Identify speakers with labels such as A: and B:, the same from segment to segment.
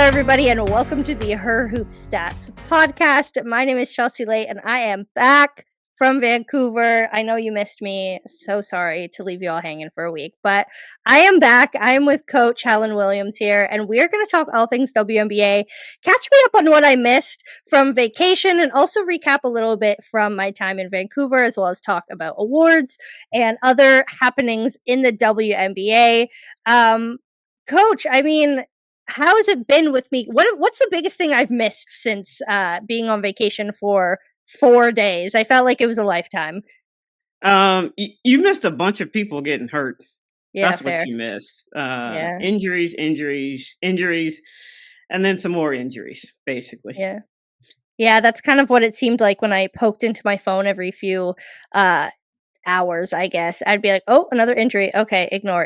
A: everybody, and welcome to the Her Hoop Stats podcast. My name is Chelsea Lay, and I am back from Vancouver. I know you missed me. So sorry to leave you all hanging for a week, but I am back. I am with Coach Helen Williams here, and we're going to talk all things WNBA, catch me up on what I missed from vacation, and also recap a little bit from my time in Vancouver, as well as talk about awards and other happenings in the WNBA. Coach, I mean, how has it been with me? What's the biggest thing I've missed since being on vacation for 4 days? I felt like it was a lifetime.
B: You missed a bunch of people getting hurt.
A: Yeah,
B: That's
A: fair.
B: what you missed.
A: Yeah.
B: Injuries, and then some more injuries, basically.
A: Yeah. Yeah, that's kind of what it seemed like when I poked into my phone every few hours, I guess. I'd be like, oh, another injury. Okay, ignore.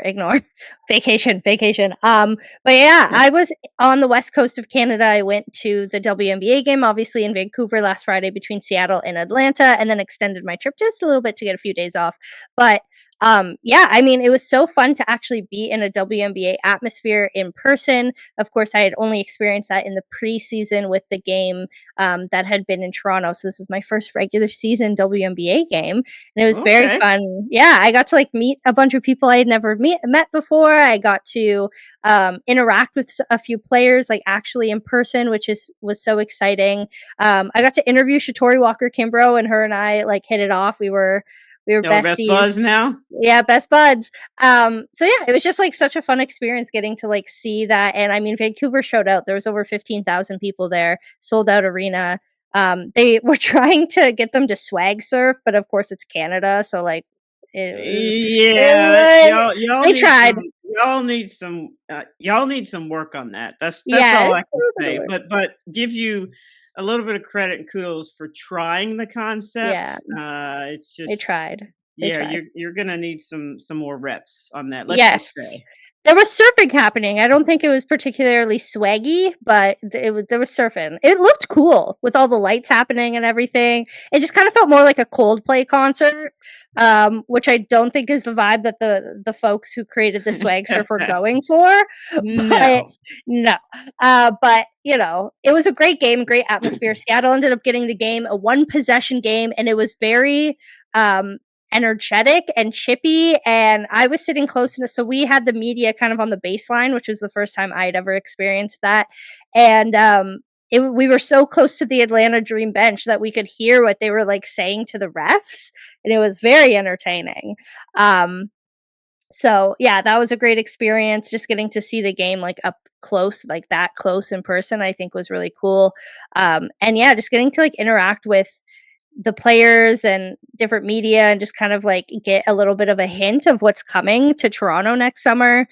A: vacation. But yeah, I was on the west coast of Canada. I went to the WNBA game, obviously in Vancouver last Friday between Seattle and Atlanta, and then extended my trip just a little bit to get a few days off. But yeah, I mean, it was so fun to actually be in a WNBA atmosphere in person. Of course, I had only experienced that in the preseason with the game that had been in Toronto. So this was my first regular season WNBA game, and it was very fun. Yeah, I got to like meet a bunch of people I had never met before. I got to interact with a few players, like actually in person, which was so exciting. I got to interview Shatori Walker-Kimbrough, and her and I like hit it off. We were besties.
B: Best buds now?
A: Yeah, best buds. So yeah, it was just like such a fun experience getting to like see that. And I mean, Vancouver showed out. There was over 15,000 people there, sold out arena. They were trying to get them to swag surf, but of course it's Canada, so like
B: they tried. Y'all need some work on that. That's all I can say. But give you a little bit of credit and kudos for trying the concept.
A: Yeah.
B: It's just
A: they tried.
B: You're gonna need some more reps on that.
A: Let's just say. There was surfing happening. I don't think it was particularly swaggy, but there was surfing. It looked cool with all the lights happening and everything. It just kind of felt more like a Coldplay concert, which I don't think is the vibe that the folks who created the swag surf were going for. No. But you know, it was a great game, great atmosphere. Seattle ended up getting the game, a 1-possession game, and it was very energetic and chippy, and I was sitting close to it, so we had the media kind of on the baseline, which was the first time I had ever experienced that, and we were so close to the Atlanta Dream bench that we could hear what they were like saying to the refs, and it was very entertaining. So yeah, that was a great experience. Just getting to see the game like up close, like that close in person, I think was really cool. And yeah, just getting to like interact with the players and different media and just kind of like get a little bit of a hint of what's coming to Toronto next summer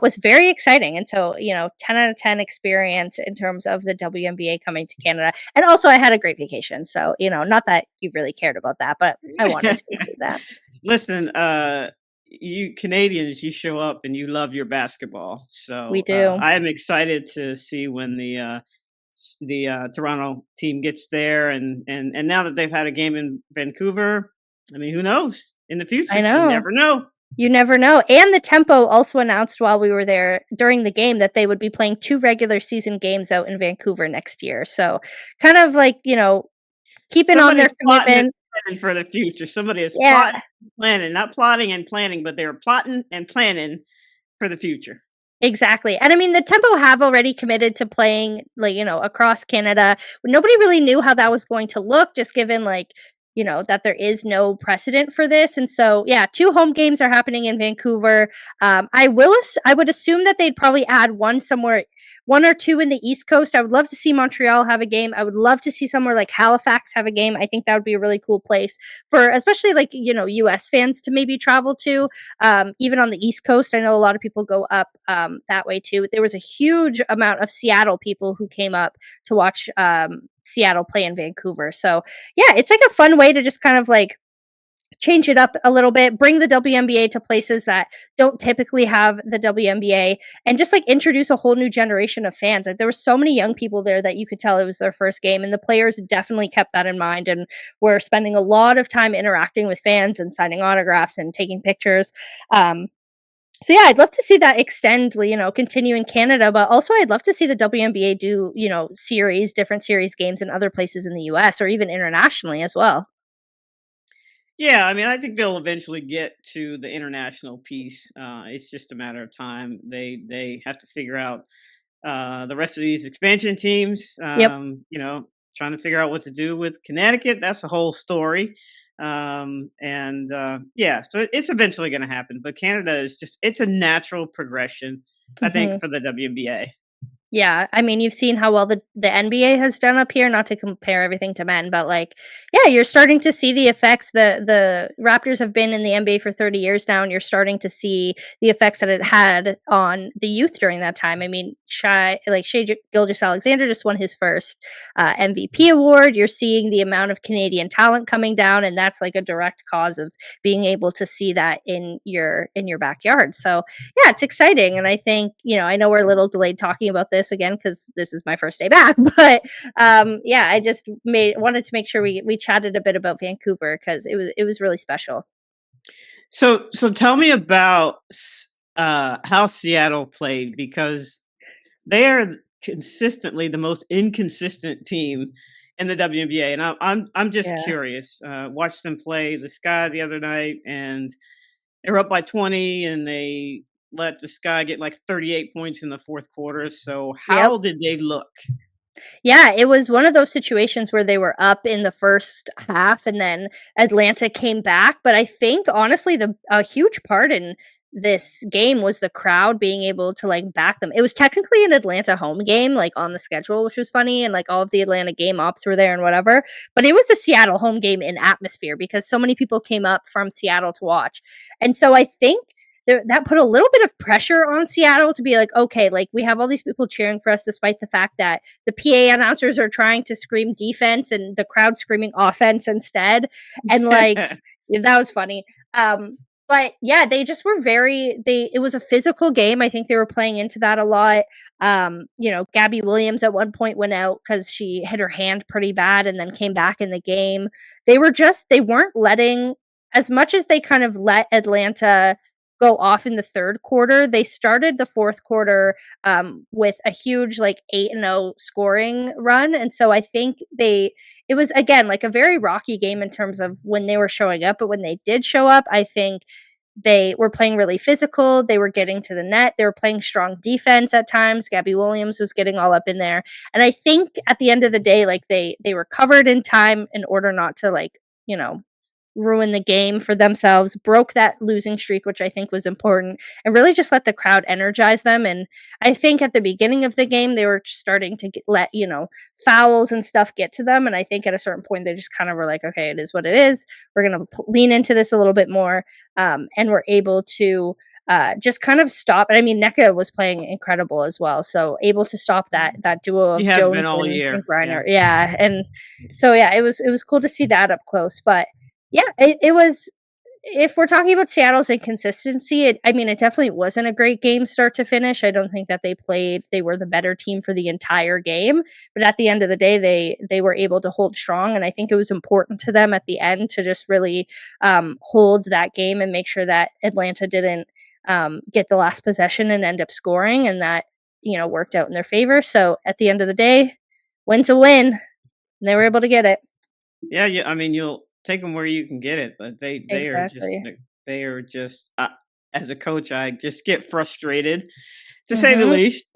A: was very exciting. And so, you know, 10 out of 10 experience in terms of the WNBA coming to Canada. And also I had a great vacation. So, you know, not that you really cared about that, but I wanted to do that.
B: Listen, you Canadians, you show up and you love your basketball. So
A: we do.
B: I am excited to see when the Toronto team gets there, and now that they've had a game in Vancouver, I mean, who knows in the future?
A: I know.
B: You
A: never know. And the Tempo also announced while we were there during the game that they would be playing 2 regular season games out in Vancouver next year. So kind of like, you know, keeping on their commitment
B: for the future. Somebody is planning, not plotting and planning, but they're plotting and planning for the future.
A: Exactly. And I mean, the Tempo have already committed to playing, like, you know, across Canada. Nobody really knew how that was going to look, just given, like, you know, that there is no precedent for this. And so, yeah, 2 home games are happening in Vancouver. I would assume that they'd probably add one somewhere, 1 or 2 in the East Coast. I would love to see Montreal have a game. I would love to see somewhere like Halifax have a game. I think that would be a really cool place for, especially like, you know, US fans to maybe travel to. Even on the East Coast, I know a lot of people go up that way too. There was a huge amount of Seattle people who came up to watch Seattle play in Vancouver. So yeah, it's like a fun way to just kind of like change it up a little bit, bring the WNBA to places that don't typically have the WNBA, and just like introduce a whole new generation of fans. Like there were so many young people there that you could tell it was their first game, and the players definitely kept that in mind and were spending a lot of time interacting with fans and signing autographs and taking pictures. So yeah, I'd love to see that extend, continue in Canada, but also I'd love to see the WNBA do, different series games in other places in the US or even internationally as well.
B: Yeah, I mean, I think they'll eventually get to the international piece. It's just a matter of time. They have to figure out the rest of these expansion teams.
A: Yep.
B: Trying to figure out what to do with Connecticut. That's a whole story. Yeah, so it's eventually going to happen. But Canada is it's a natural progression, I think,
A: Mhm.
B: for the WNBA.
A: Yeah, I mean, you've seen how well the NBA has done up here, not to compare everything to men, but, yeah, you're starting to see the effects. The Raptors have been in the NBA for 30 years now, and you're starting to see the effects that it had on the youth during that time. I mean, Shai Gilgeous-Alexander just won his first, MVP award. You're seeing the amount of Canadian talent coming down, and that's, a direct cause of being able to see that in your backyard. So, yeah, it's exciting. And I think, I know we're a little delayed talking about this again because this is my first day back, but yeah, I just wanted to make sure we chatted a bit about Vancouver because it was really special.
B: So tell me about how Seattle played, because they are consistently the most inconsistent team in the WNBA, and I'm just
A: Yeah.
B: curious. Watched them play the Sky the other night, and they were up by 20, and they let the Sky get like 38 points in the fourth quarter. So
A: Yep.
B: how did they look?
A: Yeah, it was one of those situations where they were up in the first half and then Atlanta came back, but I think honestly the a huge part in this game was the crowd being able to back them. It was technically an Atlanta home game on the schedule, which was funny, and all of the Atlanta game ops were there and whatever, but it was a Seattle home game in atmosphere because so many people came up from Seattle to watch. And so I think that put a little bit of pressure on Seattle to be like, okay, we have all these people cheering for us despite the fact that the PA announcers are trying to scream defense and the crowd screaming offense instead. And yeah, that was funny. But yeah, they just were it was a physical game. I think they were playing into that a lot. Gabby Williams at one point went out because she hit her hand pretty bad and then came back in the game. They weren't letting, as much as they kind of let Atlanta go off in the third quarter. They started the fourth quarter with a huge 8-0 scoring run, and so I think it was again a very rocky game in terms of when they were showing up. But when they did show up, I think they were playing really physical. They were getting to the net. They were playing strong defense at times. Gabby Williams was getting all up in there, and I think at the end of the day, they recovered in time in order not to you know ruin the game for themselves, broke that losing streak, which I think was important, and really just let the crowd energize them. And I think at the beginning of the game, they were starting to fouls and stuff get to them. And I think at a certain point, they just kind of were like, okay, it is what it is. We're going to lean into this a little bit more. And we're able to just kind of stop. And I mean, NECA was playing incredible as well. So able to stop that duo
B: He
A: of
B: has been
A: Jones
B: all
A: and
B: year.
A: Griner.
B: Yeah.
A: Yeah. And so, yeah, it was cool to see that up close. But yeah, it was, if we're talking about Seattle's inconsistency, I mean, it definitely wasn't a great game start to finish. I don't think that they were the better team for the entire game, but at the end of the day, they were able to hold strong, and I think it was important to them at the end to just really hold that game and make sure that Atlanta didn't get the last possession and end up scoring, and that worked out in their favor. So at the end of the day, win's a win, and they were able to get it.
B: Yeah, yeah. I mean, you'll take them where you can get it, but
A: Exactly.
B: they are just. As a coach, I just get frustrated, to say the
A: Mhm.
B: least,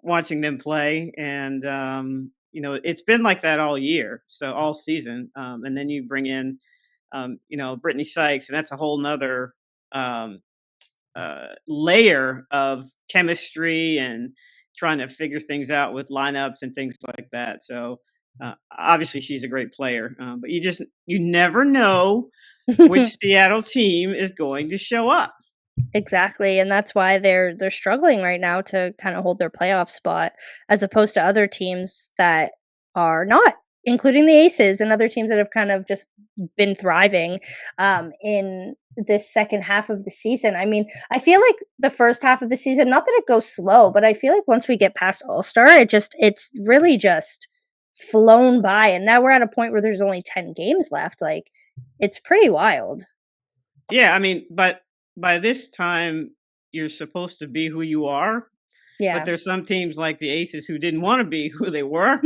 B: watching them play, and it's been like that all year, so all season, and then you bring in, Brittany Sykes, and that's a whole nother um, layer of chemistry and trying to figure things out with lineups and things like that. So obviously she's a great player, but you never know which Seattle team is going to show up.
A: Exactly, and that's why they're struggling right now to kinda hold their playoff spot as opposed to other teams that are not, including the Aces and other teams that have kind of just been thriving, in this second half of the season. I mean, I feel like the first half of the season, not that it goes slow, but I feel like once we get past All-Star, it's really just flown by, and now we're at a point where there's only 10 games left, it's pretty wild.
B: Yeah, I mean, but by this time, you're supposed to be who you are, but
A: Yeah.
B: there's some teams like the Aces who didn't wanna be who they were,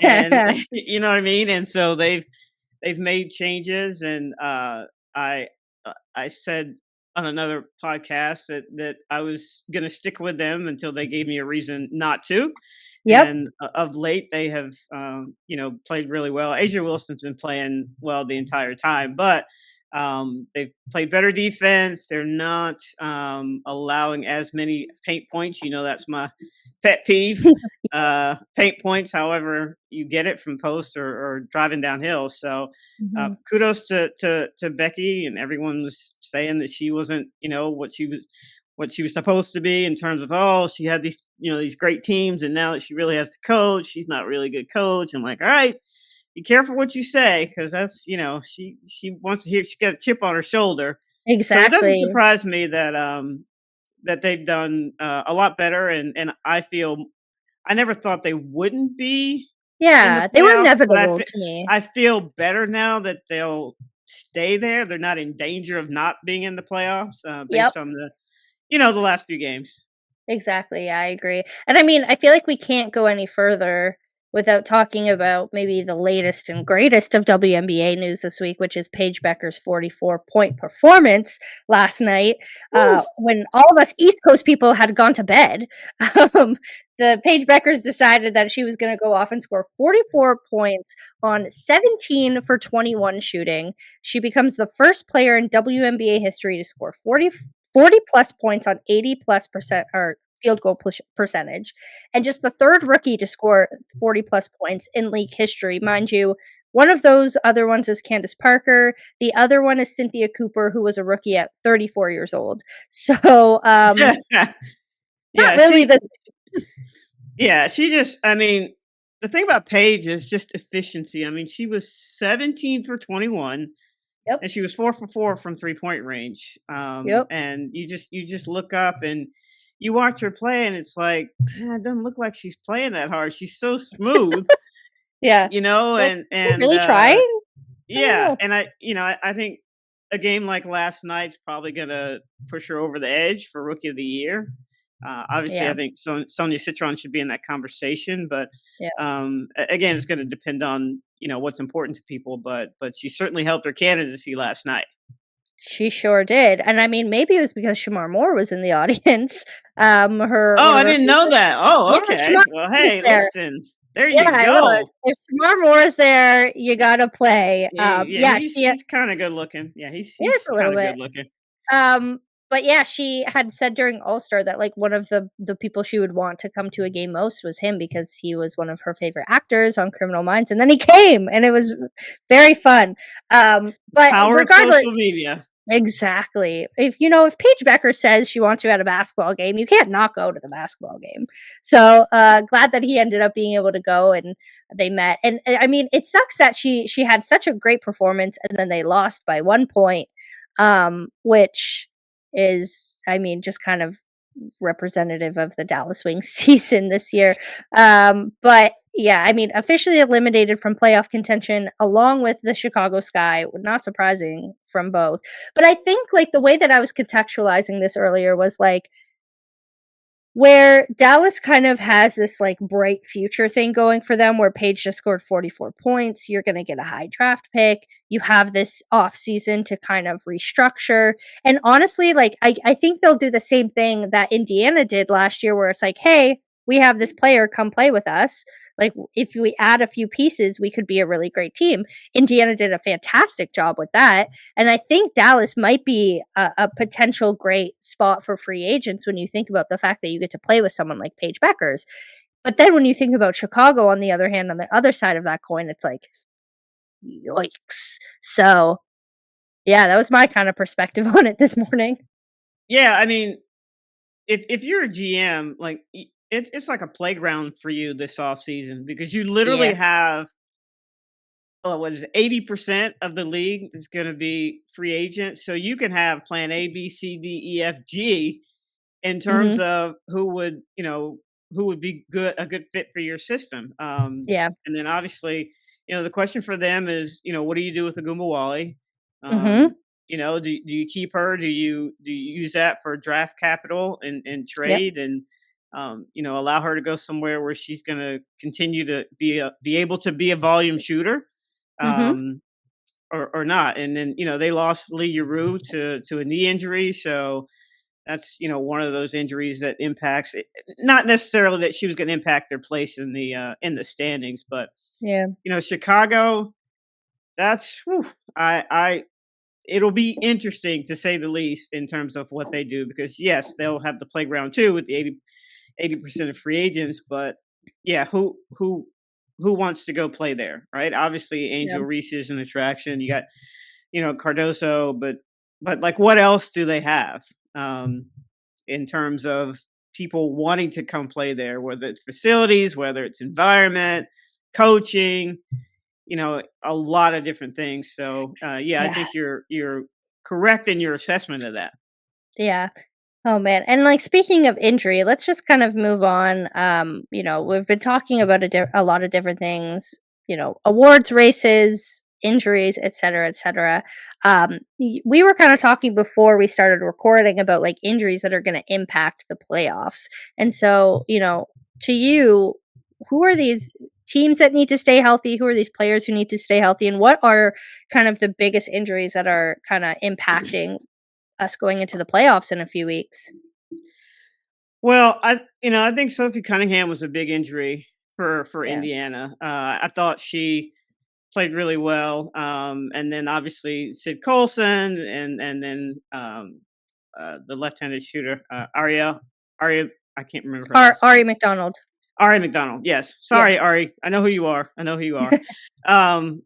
B: and you know what I mean? And so they've made changes, and, I said on another podcast that I was gonna stick with them until they gave me a reason not to,
A: Yep.
B: and of late, they have, played really well. Asia Wilson's been playing well the entire time, but, they've played better defense. They're not, allowing as many paint points. That's my pet peeve. Paint points, however you get it from posts or driving downhill. So,
A: Mhm.
B: kudos to Becky, and everyone was saying that she wasn't, what she was supposed to be in terms of, oh, she had these great teams, and now that she really has to coach, she's not really a good coach. I'm like, all right, be careful what you say, because that's, she wants to hear, she got a chip on her shoulder. So it doesn't
A: Exactly.
B: surprise me that they've done a lot better, and I never thought they wouldn't be in the
A: Yeah, they were
B: playoffs, but
A: inevitable to me.
B: I feel better now that they'll stay there. They're not in danger of not being in the playoffs,
A: Yep.
B: based on the last few games.
A: Exactly, yeah, I agree. And I mean, I feel like we can't go any further without talking about maybe the latest and greatest of WNBA news this week, which is Paige Becker's 44-point performance last night,
B: Woo!
A: when all of us East Coast people had gone to bed. Um, the Paige Beckers decided that she was going to go off and score 44 points on 17 for 21 shooting. She becomes the first player in WNBA history to score 40 plus points on 80 plus percent or field goal percentage, and just the third rookie to score 40 plus points in league history. Mind you, one of those other ones is Candace Parker. The other one is Cynthia Cooper, who was a rookie at 34 years old. So, not
B: Yeah,
A: really the.
B: she just, I mean, the thing about Paige is just efficiency. I mean, she was 17 for 21,
A: Yep.
B: and she was 4 for 4 from 3-point range.
A: Yep.
B: And you just look up and you watch her play, and it's like, it doesn't look like she's playing that hard. She's so smooth,
A: Yeah. Like,
B: and
A: really trying? I don't
B: yeah,
A: know.
B: and I think a game like last night's probably gonna push her over the edge for Rookie of the Year. Obviously, I
A: Yeah.
B: think Sonia Citron should be in that conversation, but
A: Yeah.
B: again, it's going to depend on what's important to people. But she certainly helped her candidacy last night.
A: She sure did. And I mean, maybe it was because Shamar Moore was in the audience. Her
B: Oh,
A: one of
B: I
A: her
B: didn't know
A: favorite.
B: that. Oh,
A: Yeah,
B: okay.
A: Shamar
B: Well,
A: Moore is
B: hey,
A: there.
B: listen, there you
A: Yeah, look,
B: go.
A: if Shamar Moore is there, you gotta play.
B: Yeah,
A: Yeah,
B: he's
A: she
B: he's kind of good looking. Yeah,
A: is
B: he's
A: a little
B: kind of
A: bit.
B: good looking.
A: Um, but yeah, she had said during All-Star that, like, one of the people she would want to come to a game most was him because he was one of her favorite actors on Criminal Minds, and then he came, and it was very fun. But
B: Power of
A: regardless.
B: social media.
A: Exactly. If Paige Becker says she wants you at a basketball game, you can't not go to the basketball game. So, glad that he ended up being able to go and they met. And I mean, it sucks that she had such a great performance and then they lost by 1 point, which is, I mean, just kind of representative of the Dallas Wings season this year. But yeah, I mean, officially eliminated from playoff contention along with the Chicago Sky. Not surprising from both. But I think like the way that I was contextualizing this earlier was like where Dallas kind of has this like bright future thing going for them where Paige just scored 44 points. You're going to get a high draft pick. You have this off season to kind of restructure. And honestly, like I think they'll do the same thing that Indiana did last year where it's like, hey, we have this player come play with us. Like if we add a few pieces, we could be a really great team. Indiana did a fantastic job with that. And I think Dallas might be a potential great spot for free agents when you think about the fact that you get to play with someone like Paige Beckers. But then when you think about Chicago, on the other hand, on the other side of that coin, it's like, yikes. So, yeah, that was my kind of perspective on it this morning.
B: Yeah, I mean, if you're a GM, like it's like a playground for you this off season because you literally
A: Yeah.
B: have, what is it, 80% of the league is going to be free agents. So you can have plan A, B, C, D, E, F, G in terms
A: Hmm.
B: of who would be a good fit for your system.
A: Yeah.
B: And then obviously, the question for them is, what do you do with Agumawali?
A: Hmm.
B: do you keep her? Do you use that for draft capital and
A: Yep.
B: trade and allow her to go somewhere where she's going to continue to be able to be a volume shooter,
A: Mhm.
B: um, or not? And then they lost Lee Rue to a knee injury, so that's one of those injuries that impacts it. Not necessarily that she was going to impact their place in the standings, but
A: Yeah.
B: Chicago. That's whew, I it'll be interesting to say the least in terms of what they do because yes, they'll have the playground too with the 80% of free agents, but yeah, who wants to go play there, right? Obviously,
A: Yeah.
B: Angel Reese is an attraction. You got Cardoso, but like, what else do they have um, in terms of people wanting to come play there? Whether it's facilities, whether it's environment, coaching, a lot of different things. So yeah, I
A: Yeah.
B: think you're correct in your assessment of that.
A: Yeah. Oh man. And like speaking of injury, let's just kind of move on. We've been talking about a lot of different things, awards races, injuries, et cetera, et cetera. We were kind of talking before we started recording about like injuries that are going to impact the playoffs. And so, to you, who are these teams that need to stay healthy? Who are these players who need to stay healthy? And what are kind of the biggest injuries that are kind of impacting us going into the playoffs in a few weeks?
B: Well, I think Sophie Cunningham was a big injury for
A: Yeah.
B: Indiana. I thought she played really well, and then obviously Sid Colson, and then the left-handed shooter Aria. I can't remember her last name.
A: Ari McDonald.
B: Ari McDonald. Yes,
A: Yeah.
B: sorry, Ari. I know who you are. I know who you are. Um,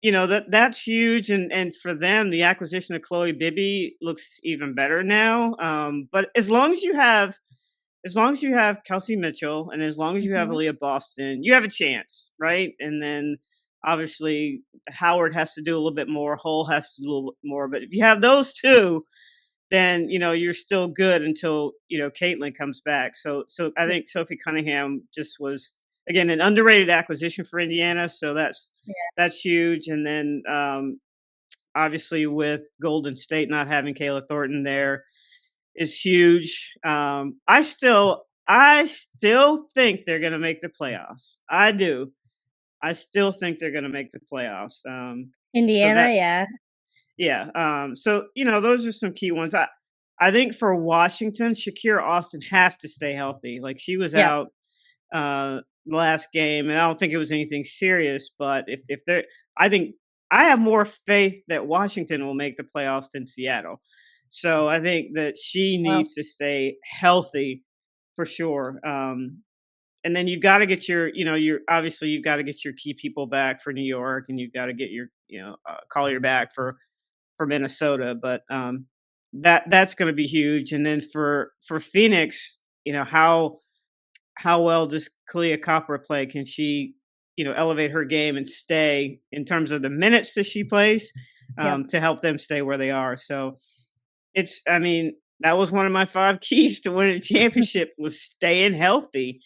B: that's huge, and for them, the acquisition of Chloe Bibby looks even better now. But as long as you have Kelsey Mitchell and as long as you have
A: Mhm.
B: Aaliyah Boston, you have a chance, right? And then obviously Howard has to do a little bit more, Hull has to do a little bit more. But if you have those two, then you're still good until Caitlin comes back. So I
A: Yeah,
B: think Sophie Cunningham just was again an underrated acquisition for Indiana. So
A: yeah,
B: that's huge. And then obviously with Golden State not having Kayla Thornton there is huge. I still think they're going to make the playoffs. I do. I still think they're going to make the playoffs. So
A: Indiana,
B: that's
A: yeah.
B: yeah. So those are some key ones. I think for Washington, Shakira Austin has to stay healthy. Like she was
A: Yep,
B: out the last game, and I don't think it was anything serious. But if they're, I think I have more faith that Washington will make the playoffs than Seattle. So I think that she
A: wow.
B: needs to stay healthy for sure. And then you've got to get your obviously you've got to get your key people back for New York, and you've got to get your Collier back for Minnesota. But that's going to be huge. And then for Phoenix, how well does Kalia Copper play? Can she, elevate her game and stay in terms of the minutes that she plays
A: Yep.
B: to help them stay where they are? So I mean, that was one of my five keys to winning a championship was staying healthy.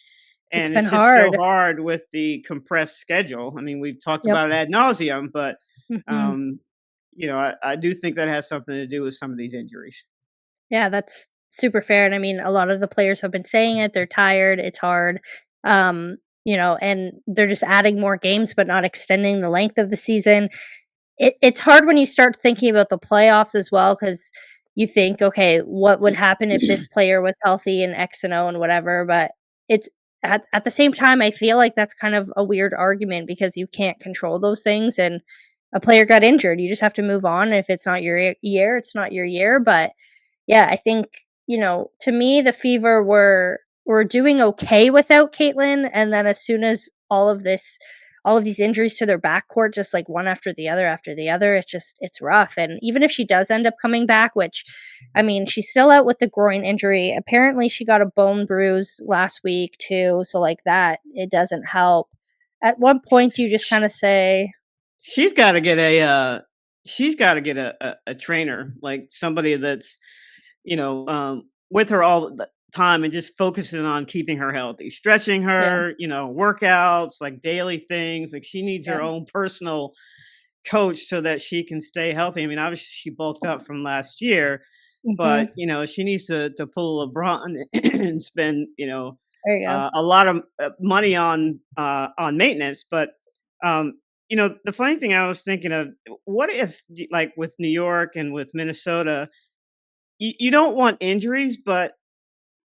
A: It's
B: And
A: been
B: it's just so
A: hard.
B: hard with the compressed schedule. I mean, we've talked
A: Yep.
B: about it ad nauseum, but
A: Mhm.
B: um, I do think that has something to do with some of these injuries.
A: Yeah, that's super fair, and I mean, a lot of the players have been saying it, they're tired, it's hard, and they're just adding more games, but not extending the length of the season. It's hard when you start thinking about the playoffs as well, because you think, "Okay, what would happen if this player was healthy and X and O and whatever," but it's at the same time, I feel like that's kind of a weird argument because you can't control those things, and a player got injured, you just have to move on. If it's not your year, it's not your year. But yeah, I think, to me, the Fever were doing okay without Caitlin, and then as soon as all of these injuries to their backcourt, just like one after the other, it's rough. And even if she does end up coming back, which I mean, she's still out with the groin injury. Apparently she got a bone bruise last week too, so like that, it doesn't help. At one point do you just kind of say,
B: She's gotta get a trainer, like somebody that's, with her all the time and just focusing on keeping her healthy, stretching
A: yeah,
B: her, workouts, like daily things. Like she needs
A: yeah,
B: her own personal, coached so that she can stay healthy. I mean, obviously she bulked up from last year, but
A: Mhm.
B: she needs to pull a LeBron and spend
A: There you go.
B: a lot of money on maintenance. But the funny thing I was thinking of, what if like with New York and with Minnesota, you don't want injuries, but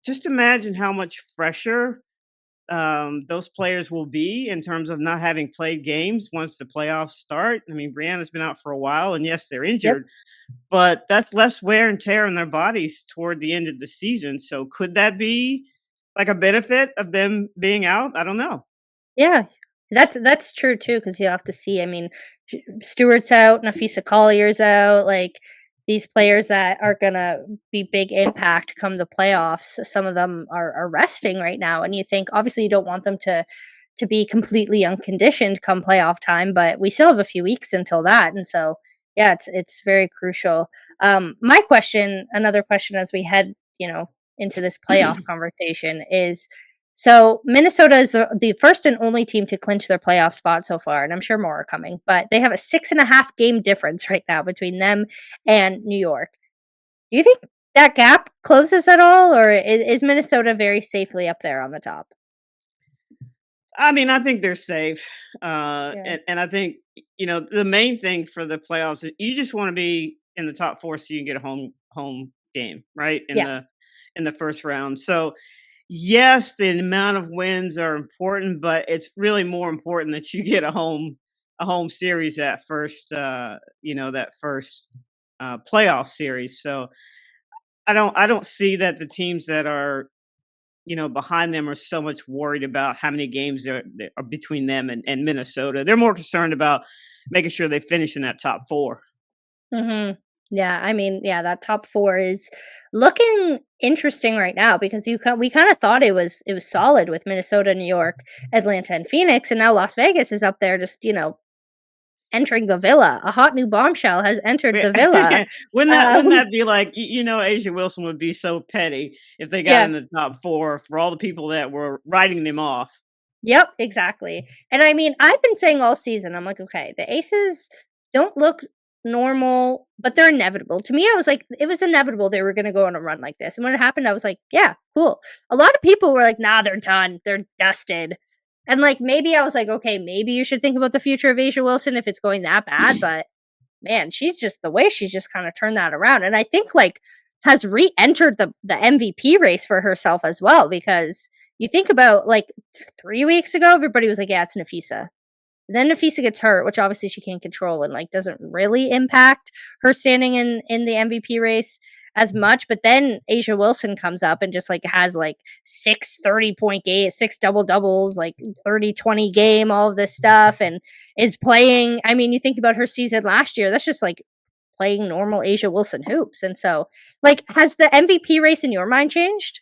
B: just imagine how much fresher those players will be in terms of not having played games once the playoffs start. I mean, Brianna's been out for a while, and yes, they're
A: Yep.
B: injured, but that's less wear and tear on their bodies toward the end of the season. So, could that be like a benefit of them being out? I don't know.
A: Yeah, that's true too. Because you have to see, I mean, Stewart's out, Nafisa Collier's out, like, these players that are gonna be big impact come the playoffs, some of them are resting right now, and you think, obviously, you don't want them to be completely unconditioned come playoff time, but we still have a few weeks until that, and so, yeah, it's very crucial. My question another question as we head, into this playoff conversation is, so Minnesota is the first and only team to clinch their playoff spot so far, and I'm sure more are coming, but they have a 6.5 game difference right now between them and New York. Do you think that gap closes at all, or is Minnesota very safely up there on the top?
B: I mean, I think they're safe,
A: Yeah.
B: and I think the main thing for the playoffs is you just want to be in the top four so you can get a home game, right, in
A: Yeah.
B: the first round. So yes, the amount of wins are important, but it's really more important that you get a home series that first playoff series. So I don't see that the teams that are behind them are so much worried about how many games there are between them and Minnesota. They're more concerned about making sure they finish in that top four.
A: Mhm. Yeah, I mean, yeah, that top 4 is looking interesting right now because we kinda thought it was solid with Minnesota, New York, Atlanta, and Phoenix, and now Las Vegas is up there just, entering the villa. A hot new bombshell has entered the villa.
B: Yeah. Wouldn't that
A: Um,
B: be like, Asia Wilson would be so petty if they got
A: yeah.
B: in the top four for all the people that were writing them off.
A: Yep, exactly. And I mean, I've been saying all season, I'm like, okay, the Aces don't look normal, but they're inevitable. To me, I was like, it was inevitable they were going to go on a run like this. And when it happened, I was like, yeah, cool. A lot of people were like, nah, they're done. They're dusted. And like, maybe I was like, okay, maybe you should think about the future of Asia Wilson if it's going that bad. But man, she's just the way she's just kind of turned that around. And I think like has re-entered the MVP race for herself as well, because you think about like 3 weeks ago, everybody was like, yeah, it's Nafisa. Then Nafisa gets hurt, which obviously she can't control and like doesn't really impact her standing in the MVP race as much. But then Asia Wilson comes up and just like has like 6 30-point game, 6 double doubles, like 30-20 game, all of this stuff, and is playing. I mean, you think about her season last year, that's just like playing normal Asia Wilson hoops. And so, like, has the MVP race in your mind changed?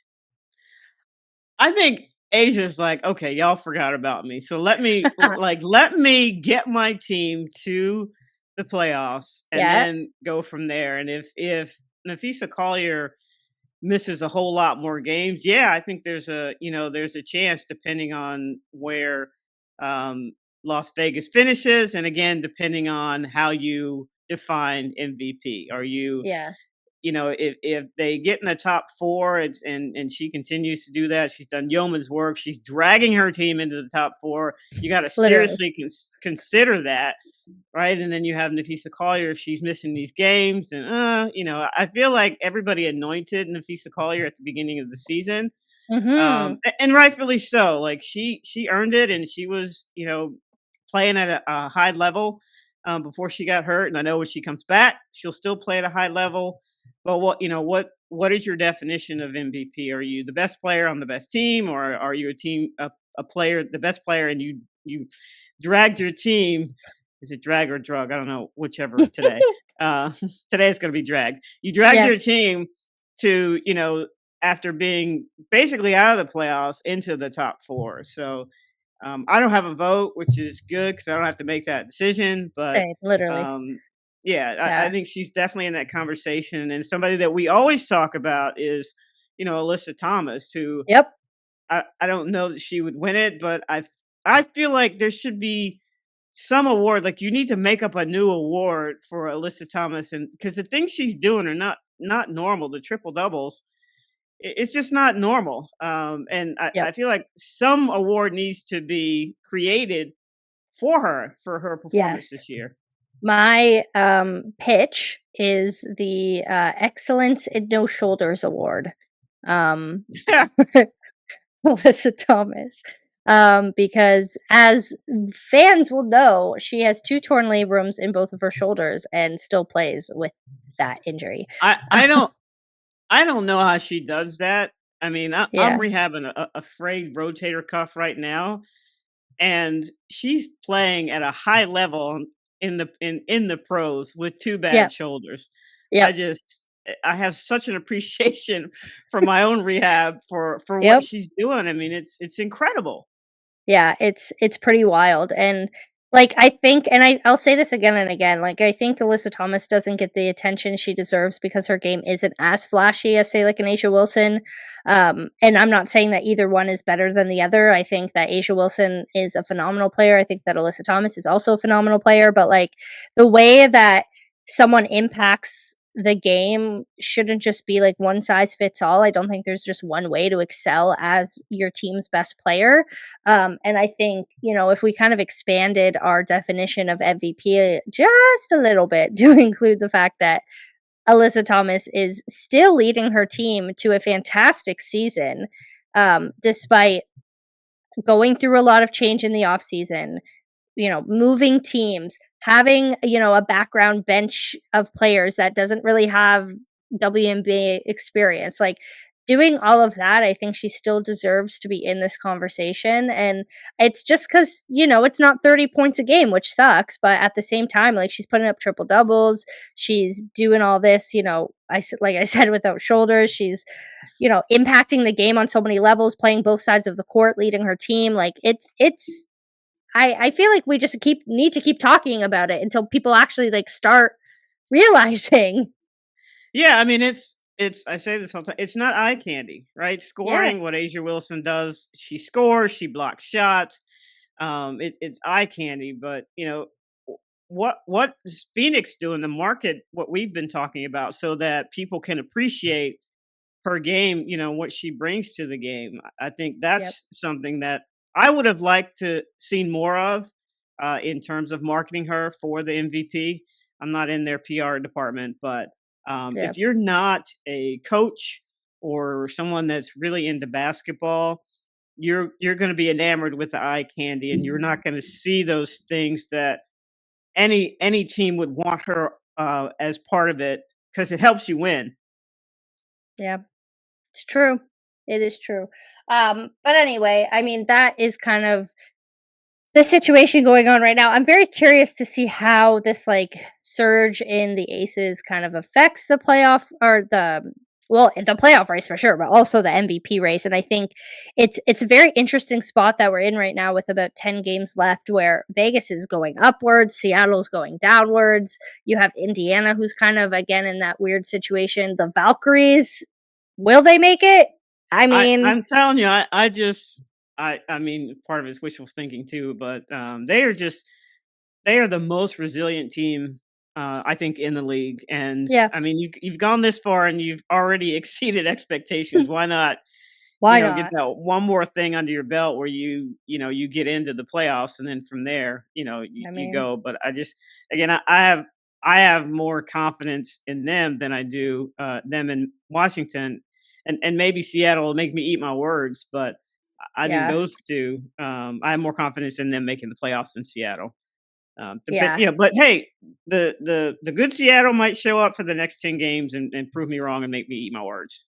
B: I think Asia's like, okay, y'all forgot about me. So let me get my team to the playoffs and
A: Yeah,
B: then go from there. And if Nafisa Collier misses a whole lot more games, yeah, I think there's a chance depending on where um, Las Vegas finishes, and again depending on how you define MVP. Are you
A: yeah,
B: if they get in the top four, and she continues to do that, she's done yeoman's work. She's dragging her team into the top four. You got to
A: literally.
B: seriously consider that, right? And then you have Nafisa Collier. If she's missing these games, and I feel like everybody anointed Nafisa Collier at the beginning of the season,
A: Mhm.
B: and rightfully so. Like she earned it, and she was playing at a high level before she got hurt. And I know when she comes back, she'll still play at a high level. But what is your definition of MVP? Are you the best player on the best team, or are you a player, the best player, and you dragged your team? Is it drag or drug? I don't know, whichever today. Uh, Today it's going to be dragged. You dragged
A: Yeah.
B: your team to after being basically out of the playoffs into the top four. So I don't have a vote, which is good because I don't have to make that decision. But
A: Same, literally.
B: um, yeah, I
A: Yeah.
B: think she's definitely in that conversation. And somebody that we always talk about is, Alyssa Thomas, who
A: Yep.
B: I don't know that she would win it, but I feel like there should be some award, like you need to make up a new award for Alyssa Thomas, and because the things she's doing are not normal. The triple doubles, it's just not normal. And I
A: Yep.
B: feel like some award needs to be created for her performance
A: Yes.
B: this year.
A: My pitch is the Excellence in No Shoulders Award. Um, Alyssa Thomas. Because as fans will know, she has 2 torn labrums in both of her shoulders and still plays with that injury.
B: I I don't I don't know how she does that. I mean, I'm
A: Yeah.
B: rehabbing a frayed rotator cuff right now, and she's playing at a high level in the pros with 2 bad
A: Yep.
B: shoulders. I
A: Yep.
B: just I have such an appreciation for my own rehab for what
A: Yep.
B: she's doing. I mean, it's incredible.
A: Yeah, it's pretty wild, and, like, I think and I'll say this again and again, like, I think Alyssa Thomas doesn't get the attention she deserves because her game isn't as flashy as, say, like, an Asia Wilson, and I'm not saying that either one is better than the other. I think that Asia Wilson is a phenomenal player. I think that Alyssa Thomas is also a phenomenal player, but, like, the way that someone impacts the game shouldn't just be, like, one size fits all. I don't think there's just one way to excel as your team's best player. And I think, if we kind of expanded our definition of MVP just a little bit to include the fact that Alyssa Thomas is still leading her team to a fantastic season, despite going through a lot of change in the offseason, moving teams, having, a background bench of players that doesn't really have WNBA experience. Like, doing all of that, I think she still deserves to be in this conversation. And it's just because, it's not 30 points a game, which sucks. But at the same time, like, she's putting up triple doubles. She's doing all this, like I said, without shoulders. She's, impacting the game on so many levels, playing both sides of the court, leading her team. Like, it's I feel like we just need to keep talking about it until people actually, like, start realizing.
B: Yeah, I mean, it's I say this all the time. It's not eye candy, right?
A: Yeah.
B: Scoring what Asia Wilson does, she scores, she blocks shots. It's eye candy, but what is Phoenix doing to market what we've been talking about so that people can appreciate her game, what she brings to the game. I think
A: Yep.
B: that's something that I would have liked to seen more of in terms of marketing her for the MVP. I'm not in their PR department, but if
A: Yep.
B: you're not a coach or someone that's really into basketball, you're going to be enamored with the eye candy, and you're not going to see those things that any team would want her as part of it because it helps you win.
A: Yeah. It's true. It is true. But anyway, I mean, that is kind of the situation going on right now. I'm very curious to see how this, like, surge in the aces kind of affects the playoff or the playoff race for sure, but also the MVP race. And I think it's a very interesting spot that we're in right now with about 10 games left where Vegas is going upwards, Seattle's going downwards. You have Indiana who's kind of again in that weird situation. The Valkyries, will they make it? I mean,
B: I'm telling you, I just I mean, part of it's wishful thinking too, but they are the most resilient team I think in the league. And
A: yeah.
B: I mean, you've gone this far and you've already exceeded expectations. Why not,
A: Why
B: get
A: not?
B: that one more thing under your belt where you get into the playoffs, and then from there,
A: I
B: you
A: mean,
B: go. But I just again, I have more confidence in them than I do them in Washington, and maybe Seattle will make me eat my words, but I think
A: yeah.
B: those two, I have more confidence in them making the playoffs than Seattle.
A: Yeah.
B: But hey, the good Seattle might show up for the next 10 games and prove me wrong and make me eat my words.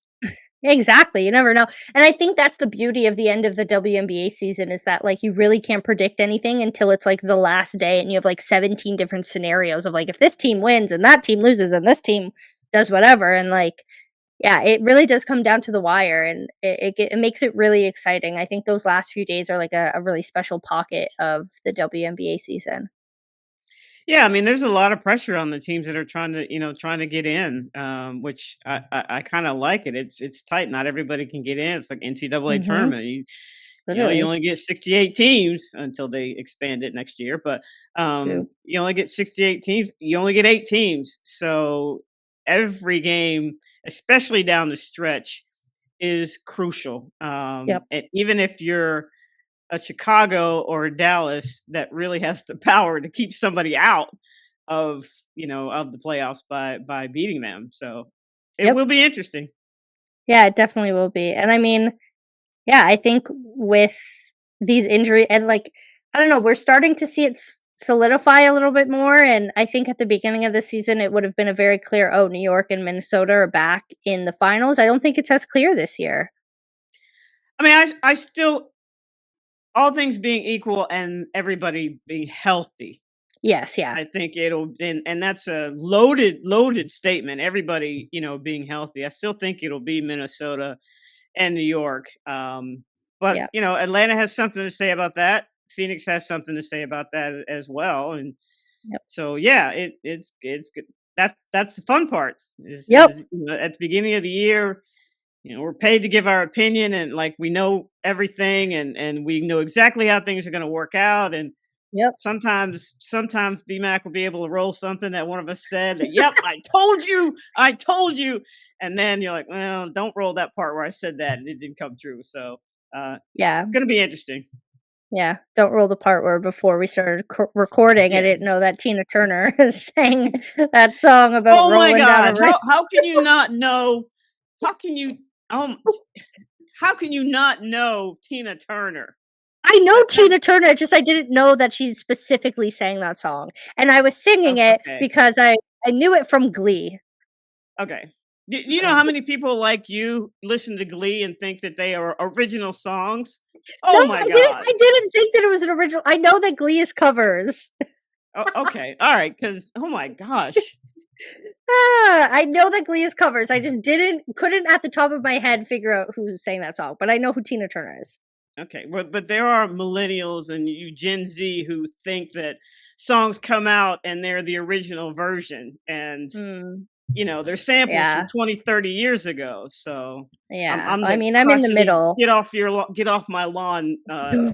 A: Exactly, you never know, and I think that's the beauty of the end of the WNBA season is that, like, you really can't predict anything until it's, like, the last day and you have, like, 17 different scenarios of, like, if this team wins and that team loses and this team does whatever, and, like, yeah, it really does come down to the wire, and it makes it really exciting. I think those last few days are, like, a really special pocket of the WNBA season.
B: Yeah, I mean, there's a lot of pressure on the teams that are trying to get in, which I kind of like it. It's tight. Not everybody can get in. It's like NCAA
A: Mhm.
B: tournament. You
A: Literally.
B: only get 68 teams until they expand it next year, but
A: True.
B: you only get 68 teams. You only get 8 teams. So every game, especially down the stretch, is crucial.
A: Yep.
B: And even if you're a Chicago or a Dallas that really has the power to keep somebody out of, of the playoffs by beating them. So it
A: Yep.
B: will be interesting.
A: Yeah, it definitely will be. And I mean, yeah, I think with these injury and like I don't know, we're starting to see it solidify a little bit more. And I think at the beginning of the season, it would have been a very clear, oh, New York and Minnesota are back in the finals. I don't think it's as clear this year.
B: I mean, I still, all things being equal and everybody being healthy,
A: Yes, yeah,
B: I think it'll, and that's a loaded statement. Everybody, being healthy. I still think it'll be Minnesota and New York. But
A: yeah,
B: Atlanta has something to say about that. Phoenix has something to say about that as well. And
A: yep,
B: so yeah, it's good. That's the fun part.
A: yep,
B: At the beginning of the year, we're paid to give our opinion, and like we know everything, and we know exactly how things are going to work out. And
A: yep.
B: sometimes BMAC will be able to roll something that one of us said that, yep, I told you. And then you're like, well, don't roll that part where I said that and it didn't come true. So
A: Yeah,
B: gonna be interesting.
A: yeah. Don't roll the part where before we started recording, I
B: Yeah.
A: didn't know that Tina Turner sang that song about
B: Oh my
A: rolling down a
B: God.
A: rail.
B: How can you not know? How can you um how can you not know Tina Turner?
A: I know
B: That
A: Tina Turner, just I didn't know that she specifically sang that song, and I was singing it
B: okay.
A: because I knew it from Glee.
B: Okay. Do you know how many people like you listen to Glee and think that they are original songs?
A: No,
B: Oh my God.
A: I didn't think that it was an original. I know that Glee is covers.
B: Oh, okay. All right. Because, oh my gosh.
A: I know that Glee is covers. I just couldn't at the top of my head figure out who sang that song, but I know who Tina Turner is.
B: Okay. But there are millennials and you Gen Z who think that songs come out and they're the original version. And,
A: Mm,
B: they're samples from
A: yeah,
B: 20, 30 years ago. So
A: yeah.
B: I'm
A: I
B: the
A: mean, I'm in the
B: crotchety
A: middle.
B: get off my lawn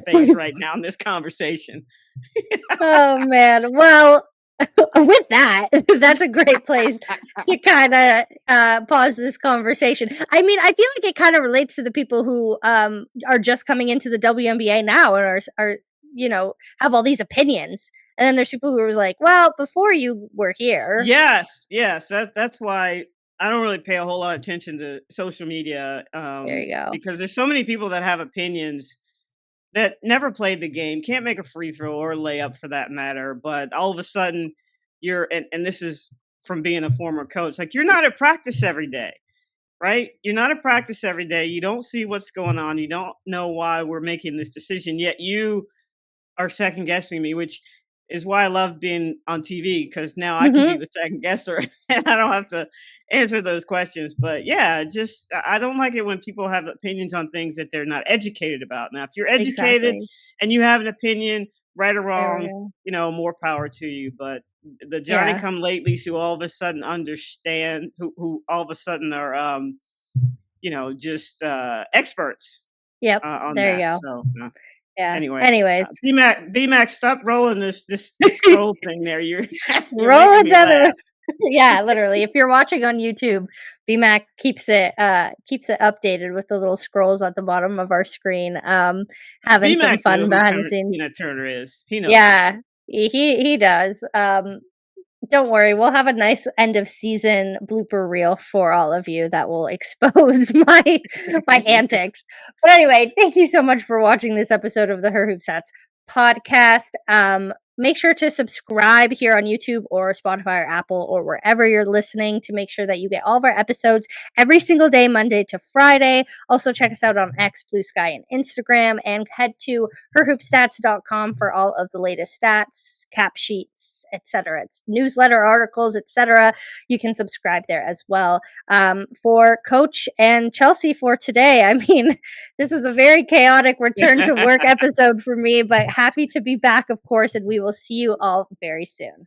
B: space right now in this conversation.
A: Oh man. Well, with that, that's a great place to kind of pause this conversation. I mean, I feel like it kind of relates to the people who are just coming into the WNBA now and are have all these opinions. And then there's people who are like, well, before you were here.
B: Yes, yes. That's why I don't really pay a whole lot of attention to social media,
A: There you go.
B: because there's so many people that have opinions that never played the game, can't make a free throw or layup for that matter. But all of a sudden, and this is from being a former coach, like you're not at practice every day, right? You're not at practice every day. You don't see what's going on. You don't know why we're making this decision, yet you are second guessing me, which is why I love being on TV because now I can be
A: Hmm.
B: the second guesser and I don't have to answer those questions. But yeah, just I don't like it when people have opinions on things that they're not educated about. Now, if you're educated
A: Exactly.
B: and you have an opinion, right or
A: There we
B: wrong,
A: go.
B: more power to you. But the Johnny
A: Yeah.
B: come latelys who all of a sudden understand, who all of a sudden are, just experts
A: Yep.
B: on
A: There you
B: that.
A: go.
B: So
A: Yeah.
B: anyway,
A: Anyways,
B: BMAC, stop rolling this scroll thing there. You're
A: roll
B: making me
A: another.
B: laugh.
A: Yeah, literally. If you're watching on YouTube, BMAC keeps it updated with the little scrolls at the bottom of our screen. Having some
B: BMAC know
A: fun
B: who
A: behind the scenes.
B: Tina Turner is. He knows who she
A: Yeah,
B: is.
A: he does. Don't worry, we'll have a nice end of season blooper reel for all of you that will expose my antics. But anyway, thank you so much for watching this episode of the Her Hoop Stats podcast. Make sure to subscribe here on YouTube or Spotify or Apple or wherever you're listening to make sure that you get all of our episodes every single day, Monday to Friday. Also, check us out on X, BlueSky, and Instagram, and head to herhoopstats.com for all of the latest stats, cap sheets, etc. It's newsletter articles, etc. You can subscribe there as well. For Coach and Chelsea for today, I mean, this was a very chaotic return to work episode for me, but happy to be back, of course, and we will see you all very soon.